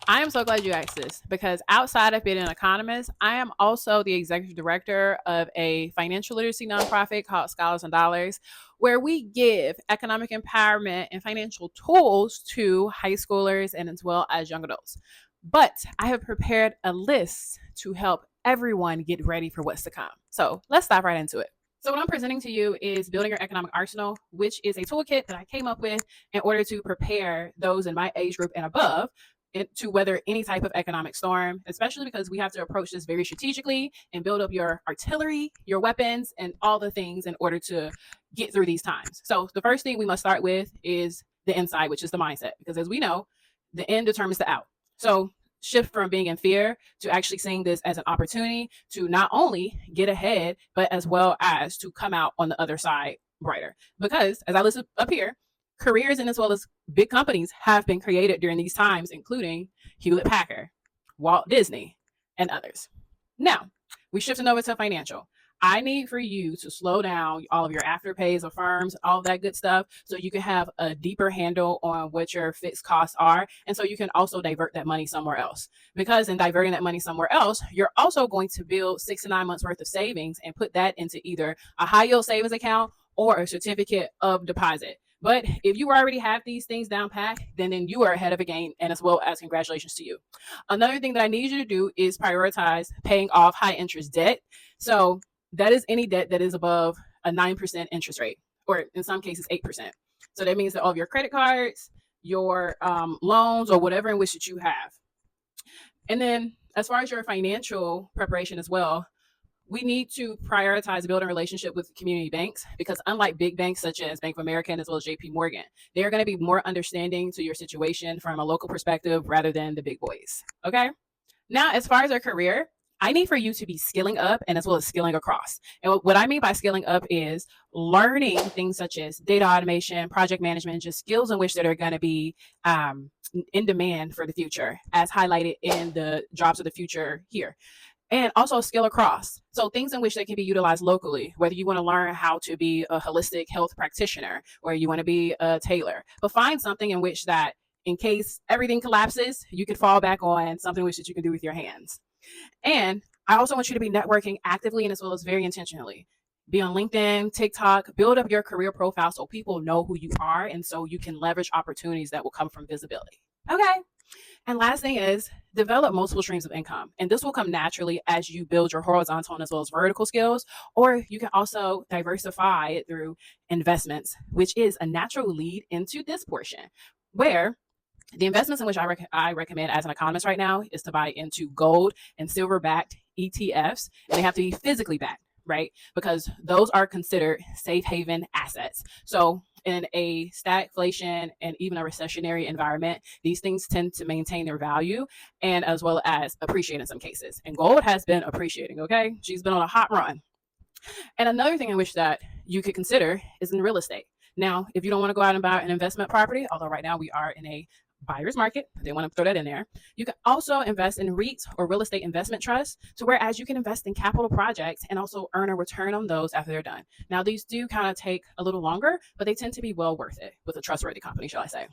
I am so glad you asked this because outside of being an economist, I am also the executive director of a financial literacy nonprofit called Scholars and Dollars, where we give economic empowerment and financial tools to high schoolers and as well as young adults. But I have prepared a list to help everyone get ready for what's to come. So let's dive right into it. So, what I'm presenting to you is Building Your Economic Arsenal, which is a toolkit that I came up with in order to prepare those in my age group and above to weather any type of economic storm, especially because we have to approach this very strategically and build up your artillery, your weapons, and all the things in order to get through these times. So, the first thing we must start with is the inside, which is the mindset, because as we know, the end determines the out. So, shift from being in fear to actually seeing this as an opportunity to not only get ahead, but as well as to come out on the other side brighter. Because as I listen up here, careers and as well as big companies have been created during these times, including Hewlett Packard, Walt Disney, and others. Now, we shifting over to financial. I need for you to slow down all of your afterpays of firms, all of that good stuff, so you can have a deeper handle on what your fixed costs are. And so you can also divert that money somewhere else. Because in diverting that money somewhere else, you're also going to build 6 to 9 months worth of savings and put that into either a high yield savings account or a certificate of deposit. But if you already have these things down pat, then you are ahead of the game, and as well as congratulations to you. Another thing that I need you to do is prioritize paying off high interest debt. So that is any debt that is above a 9% interest rate, or in some cases 8%. So that means that all of your credit cards, your loans, or whatever in which that you have. And then as far as your financial preparation as well, we need to prioritize building a relationship with community banks because unlike big banks such as Bank of America and as well as JP Morgan, they're going to be more understanding to your situation from a local perspective rather than the big boys. Okay. Now, as far as our career, I need for you to be skilling up and as well as skilling across. And what I mean by skilling up is learning things such as data automation, project management, just skills in which that are going to be in demand for the future, as highlighted in the jobs of the future here. And also skill across. So things in which they can be utilized locally, whether you want to learn how to be a holistic health practitioner or you want to be a tailor, but find something in which that in case everything collapses, you can fall back on something which that you can do with your hands. And I also want you to be networking actively and as well as very intentionally. Be on LinkedIn, TikTok, build up your career profile so people know who you are and so you can leverage opportunities that will come from visibility. Okay. And last thing is develop multiple streams of income. And this will come naturally as you build your horizontal as well as vertical skills, or you can also diversify it through investments, which is a natural lead into this portion where the investments in which I recommend as an economist right now is to buy into gold and silver backed ETFs, and they have to be physically backed, right? Because those are considered safe haven assets. So in a stagflation and even a recessionary environment, these things tend to maintain their value and as well as appreciate in some cases. And gold has been appreciating, okay? She's been on a hot run. And another thing in which that you could consider is in real estate. Now, if you don't want to go out and buy an investment property, although right now we are in a buyer's market, they want to throw that in there. You can also invest in REITs or real estate investment trusts, to whereas you can invest in capital projects and also earn a return on those after they're done. Now, these do kind of take a little longer, but they tend to be well worth it with a trustworthy company, shall I say.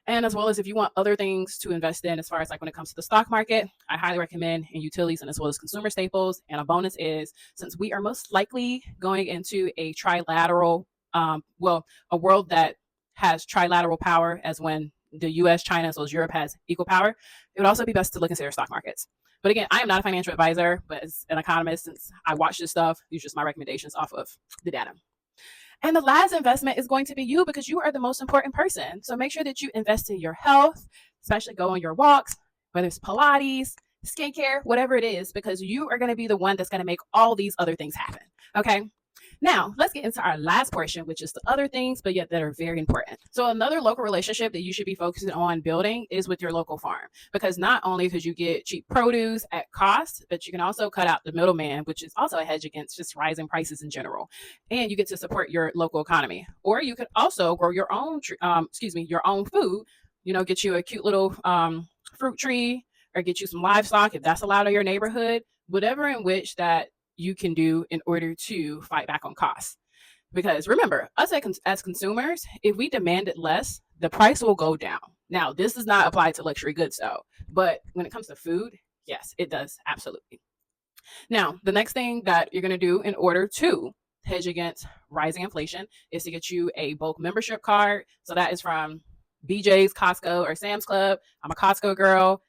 And as well as if you want other things to invest in, as far as like when it comes to the stock market, I highly recommend in utilities and as well as consumer staples. And a bonus is since we are most likely going into a trilateral, a world that has trilateral power as when the US, China, as well as Europe has equal power, it would also be best to look into their stock markets. But again, I am not a financial advisor, but as an economist, since I watch this stuff, these are just my recommendations off of the data. And the last investment is going to be you because you are the most important person. So make sure that you invest in your health, especially go on your walks, whether it's Pilates, skincare, whatever it is, because you are going to be the one that's going to make all these other things happen. Okay. Now, let's get into our last portion, which is the other things, but yet that are very important. So another local relationship that you should be focusing on building is with your local farm, because not only could you get cheap produce at cost, but you can also cut out the middleman, which is also a hedge against just rising prices in general. And you get to support your local economy. Or you could also grow your own, your own food, get you a cute little fruit tree or get you some livestock if that's allowed in your neighborhood, whatever in which that you can do in order to fight back on costs. Because remember, us as consumers, if we demanded less, the price will go down. Now, this does not apply to luxury goods though, but when it comes to food, yes, it does absolutely. Now, the next thing that you're going to do in order to hedge against rising inflation is to get you a bulk membership card. So that is from BJ's, Costco, or Sam's Club. I'm a Costco girl.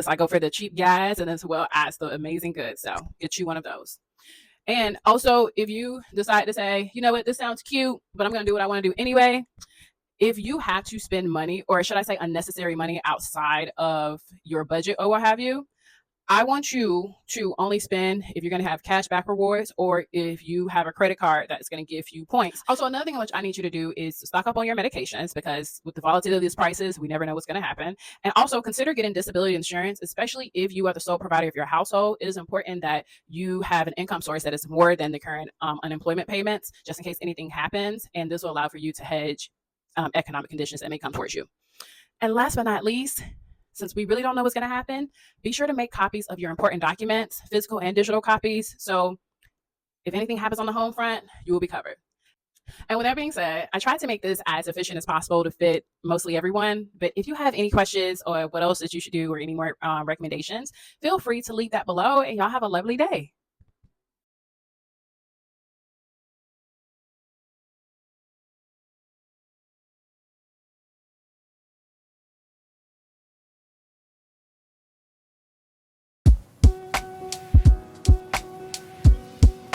I go for the cheap gas and as well as the amazing goods. So get you one of those. And also, if you decide to say, you know what, this sounds cute, but I'm going to do what I want to do anyway. If you have to spend money, or should I say unnecessary money outside of your budget or what have you, I want you to only spend if you're going to have cash back rewards or if you have a credit card that's going to give you points. Also, another thing which I need you to do is to stock up on your medications because with the volatility of these prices, we never know what's going to happen. And also consider getting disability insurance, especially if you are the sole provider of your household. It is important that you have an income source that is more than the current unemployment payments, just in case anything happens. And this will allow for you to hedge economic conditions that may come towards you. And last but not least, since we really don't know what's going to happen, be sure to make copies of your important documents, physical and digital copies. So if anything happens on the home front, you will be covered. And with that being said, I tried to make this as efficient as possible to fit mostly everyone. But if you have any questions or what else that you should do or any more recommendations, feel free to leave that below and y'all have a lovely day.